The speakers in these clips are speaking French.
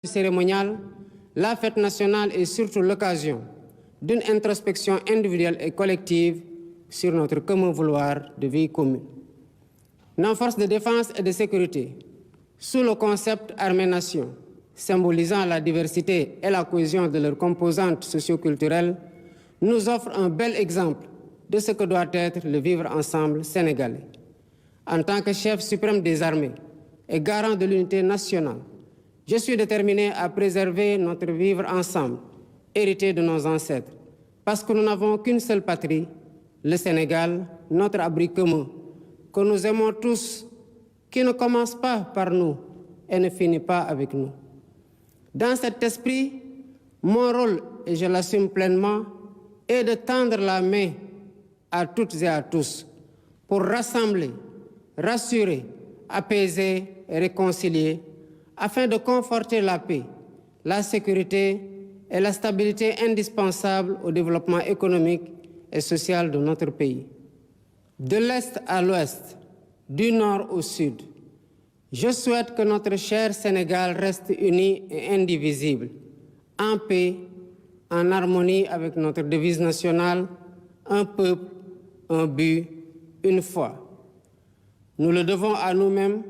Cérémonial, la fête nationale est surtout l'occasion d'une introspection individuelle et collective sur notre commun vouloir de vie commune. Nos forces de défense et de sécurité, sous le concept armée-nation, symbolisant la diversité et la cohésion de leurs composantes socioculturelles, nous offrent un bel exemple de ce que doit être le vivre ensemble sénégalais. En tant que chef suprême des armées et garant de l'unité nationale, je suis déterminé à préserver notre vivre ensemble, hérité de nos ancêtres, parce que nous n'avons qu'une seule patrie, le Sénégal, notre abri commun, que nous aimons tous, qui ne commence pas par nous et ne finit pas avec nous. Dans cet esprit, mon rôle, et je l'assume pleinement, est de tendre la main à toutes et à tous pour rassembler, rassurer, apaiser et réconcilier afin de conforter la paix, la sécurité et la stabilité indispensables au développement économique et social de notre pays. De l'Est à l'Ouest, du Nord au Sud, je souhaite que notre cher Sénégal reste uni et indivisible, en paix, en harmonie avec notre devise nationale, un peuple, un but, une foi. Nous le devons à nous-mêmes,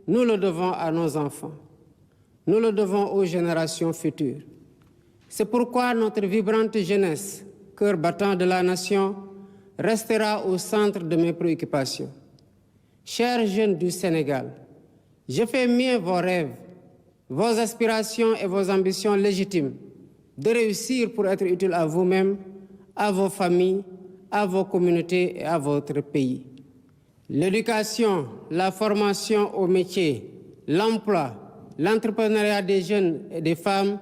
nous le devons à nos enfants, nous le devons aux générations futures. C'est pourquoi notre vibrante jeunesse, cœur battant de la nation, restera au centre de mes préoccupations. Chers jeunes du Sénégal, je fais mien vos rêves, vos aspirations et vos ambitions légitimes de réussir pour être utile à vous-même, à vos familles, à vos communautés et à votre pays. L'éducation, la formation au métier, l'emploi, l'entrepreneuriat des jeunes et des femmes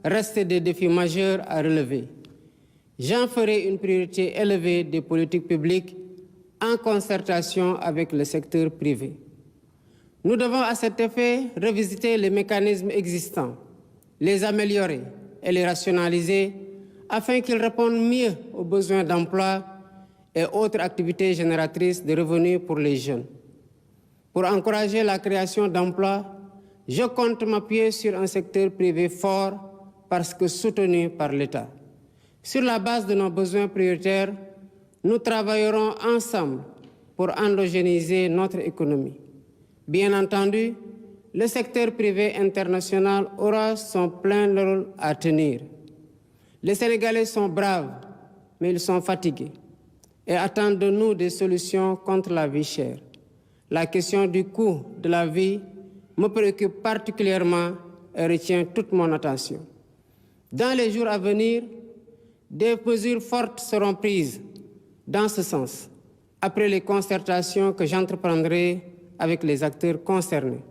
restent des défis majeurs à relever. J'en ferai une priorité élevée des politiques publiques en concertation avec le secteur privé. Nous devons à cet effet revisiter les mécanismes existants, les améliorer et les rationaliser afin qu'ils répondent mieux aux besoins d'emploi et autres activités génératrices de revenus pour les jeunes. Pour encourager la création d'emplois, je compte m'appuyer sur un secteur privé fort parce que soutenu par l'État. Sur la base de nos besoins prioritaires, nous travaillerons ensemble pour endogénéiser notre économie. Bien entendu, le secteur privé international aura son plein rôle à tenir. Les Sénégalais sont braves, mais ils sont fatigués et attendent de nous des solutions contre la vie chère. La question du coût de la vie me préoccupe particulièrement et retient toute mon attention. Dans les jours à venir, des mesures fortes seront prises dans ce sens, après les concertations que j'entreprendrai avec les acteurs concernés.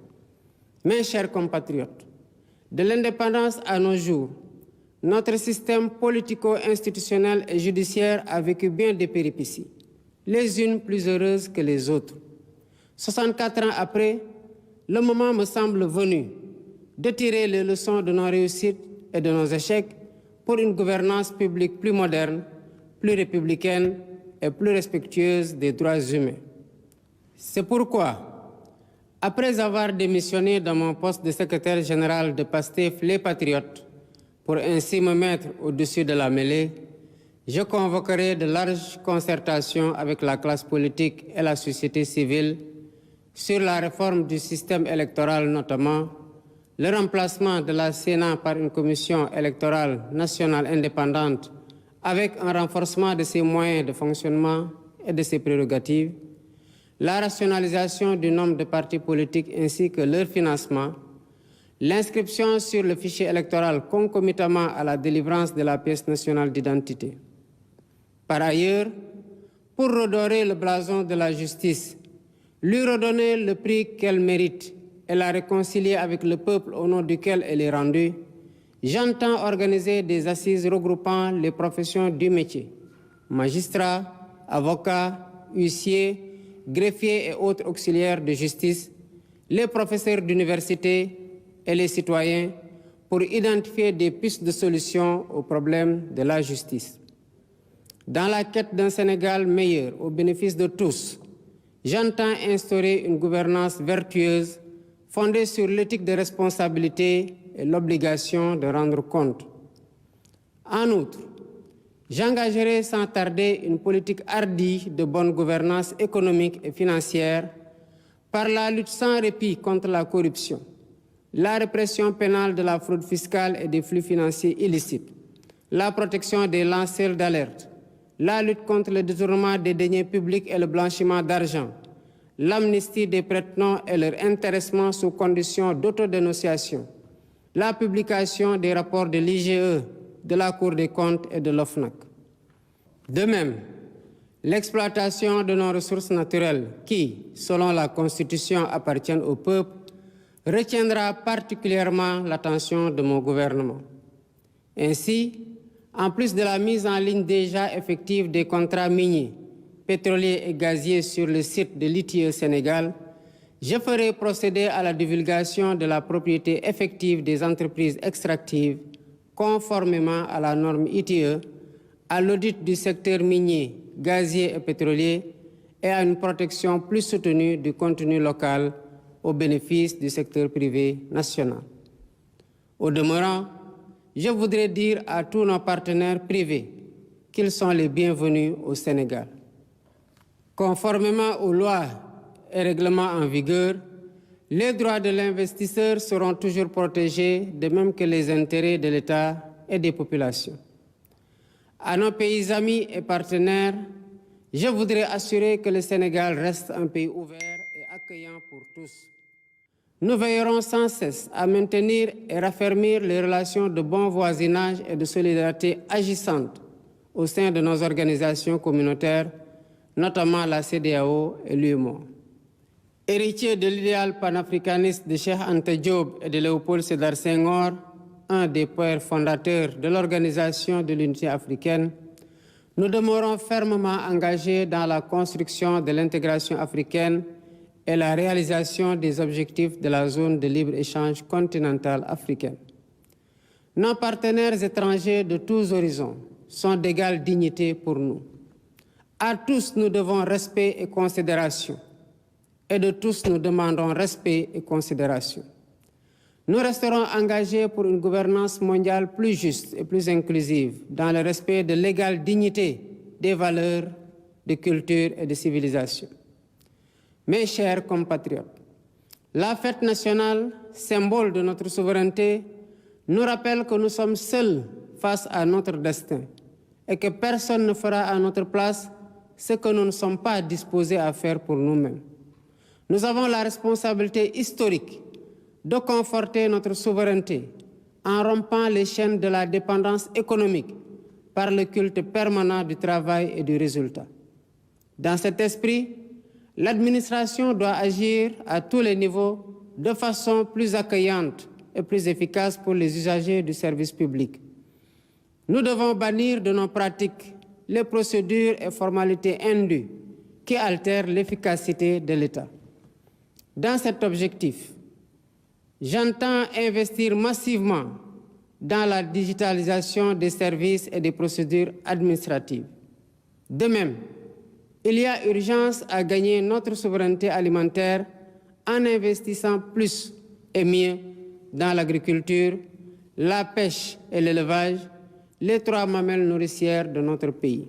Mes chers compatriotes, de l'indépendance à nos jours, notre système politico-institutionnel et judiciaire a vécu bien des péripéties, les unes plus heureuses que les autres. 64 ans après, le moment me semble venu de tirer les leçons de nos réussites et de nos échecs pour une gouvernance publique plus moderne, plus républicaine et plus respectueuse des droits humains. C'est pourquoi, après avoir démissionné de mon poste de secrétaire général de PASTEF Les Patriotes, pour ainsi me mettre au-dessus de la mêlée, je convoquerai de larges concertations avec la classe politique et la société civile sur la réforme du système électoral notamment, le remplacement de la Sénat par une commission électorale nationale indépendante avec un renforcement de ses moyens de fonctionnement et de ses prérogatives, la rationalisation du nombre de partis politiques ainsi que leur financement, l'inscription sur le fichier électoral concomitamment à la délivrance de la pièce nationale d'identité. Par ailleurs, pour redorer le blason de la justice, lui redonner le prix qu'elle mérite et la réconcilier avec le peuple au nom duquel elle est rendue, j'entends organiser des assises regroupant les professions du métier, magistrats, avocats, huissiers, greffiers et autres auxiliaires de justice, les professeurs d'université et les citoyens pour identifier des pistes de solutions aux problèmes de la justice. Dans la quête d'un Sénégal meilleur au bénéfice de tous, j'entends instaurer une gouvernance vertueuse fondée sur l'éthique de responsabilité et l'obligation de rendre compte. En outre, j'engagerai sans tarder une politique hardie de bonne gouvernance économique et financière par la lutte sans répit contre la corruption, la répression pénale de la fraude fiscale et des flux financiers illicites, la protection des lanceurs d'alerte, la lutte contre le détournement des deniers publics et le blanchiment d'argent, l'amnistie des prête-noms et leur intéressement sous conditions d'autodénonciation, la publication des rapports de l'IGE, de la Cour des comptes et de l'OFNAC. De même, l'exploitation de nos ressources naturelles qui, selon la Constitution, appartiennent au peuple, retiendra particulièrement l'attention de mon gouvernement. Ainsi, en plus de la mise en ligne déjà effective des contrats miniers, pétroliers et gaziers sur le site de l'ITIE Sénégal, je ferai procéder à la divulgation de la propriété effective des entreprises extractives conformément à la norme ITIE, à l'audit du secteur minier, gazier et pétrolier et à une protection plus soutenue du contenu local au bénéfice du secteur privé national. Au demeurant, je voudrais dire à tous nos partenaires privés qu'ils sont les bienvenus au Sénégal. Conformément aux lois et règlements en vigueur, les droits de l'investisseur seront toujours protégés, de même que les intérêts de l'État et des populations. À nos pays amis et partenaires, je voudrais assurer que le Sénégal reste un pays ouvert et accueillant pour tous. Nous veillerons sans cesse à maintenir et raffermir les relations de bon voisinage et de solidarité agissantes au sein de nos organisations communautaires, notamment la CEDEAO et l'UEMOA. Héritier de l'idéal panafricaniste de Cheikh Anta Diop et de Léopold Sédar Senghor, un des pères fondateurs de l'Organisation de l'Unité africaine, nous demeurons fermement engagés dans la construction de l'intégration africaine et la réalisation des objectifs de la zone de libre-échange continentale africaine. Nos partenaires étrangers de tous horizons sont d'égale dignité pour nous. À tous, nous devons respect et considération. Et de tous, nous demandons respect et considération. Nous resterons engagés pour une gouvernance mondiale plus juste et plus inclusive, dans le respect de l'égale dignité des valeurs, de culture et de civilisation. Mes chers compatriotes, la fête nationale, symbole de notre souveraineté, nous rappelle que nous sommes seuls face à notre destin et que personne ne fera à notre place ce que nous ne sommes pas disposés à faire pour nous-mêmes. Nous avons la responsabilité historique de conforter notre souveraineté en rompant les chaînes de la dépendance économique par le culte permanent du travail et du résultat. Dans cet esprit, l'administration doit agir à tous les niveaux de façon plus accueillante et plus efficace pour les usagers du service public. Nous devons bannir de nos pratiques les procédures et formalités indues qui altèrent l'efficacité de l'État. Dans cet objectif, j'entends investir massivement dans la digitalisation des services et des procédures administratives. De même, il y a urgence à gagner notre souveraineté alimentaire en investissant plus et mieux dans l'agriculture, la pêche et l'élevage, les trois mamelles nourricières de notre pays.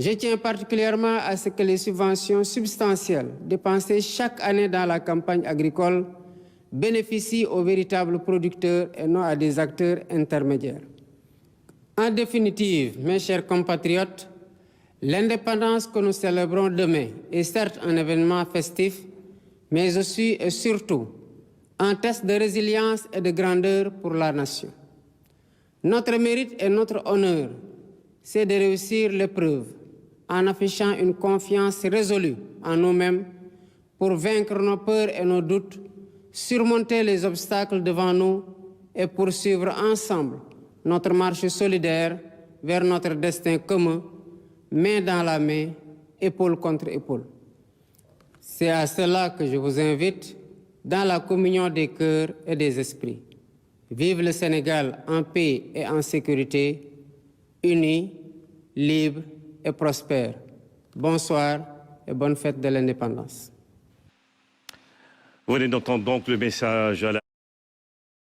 Je tiens particulièrement à ce que les subventions substantielles dépensées chaque année dans la campagne agricole bénéficient aux véritables producteurs et non à des acteurs intermédiaires. En définitive, mes chers compatriotes, l'indépendance que nous célébrons demain est certes un événement festif, mais aussi et surtout un test de résilience et de grandeur pour la nation. Notre mérite et notre honneur, c'est de réussir l'épreuve en affichant une confiance résolue en nous-mêmes pour vaincre nos peurs et nos doutes, surmonter les obstacles devant nous et poursuivre ensemble notre marche solidaire vers notre destin commun, main dans la main, épaule contre épaule. C'est à cela que je vous invite dans la communion des cœurs et des esprits. Vive le Sénégal en paix et en sécurité, unis, libres et prospères. Bonsoir et bonne fête de l'indépendance. Vous venez d'entendre donc le message à la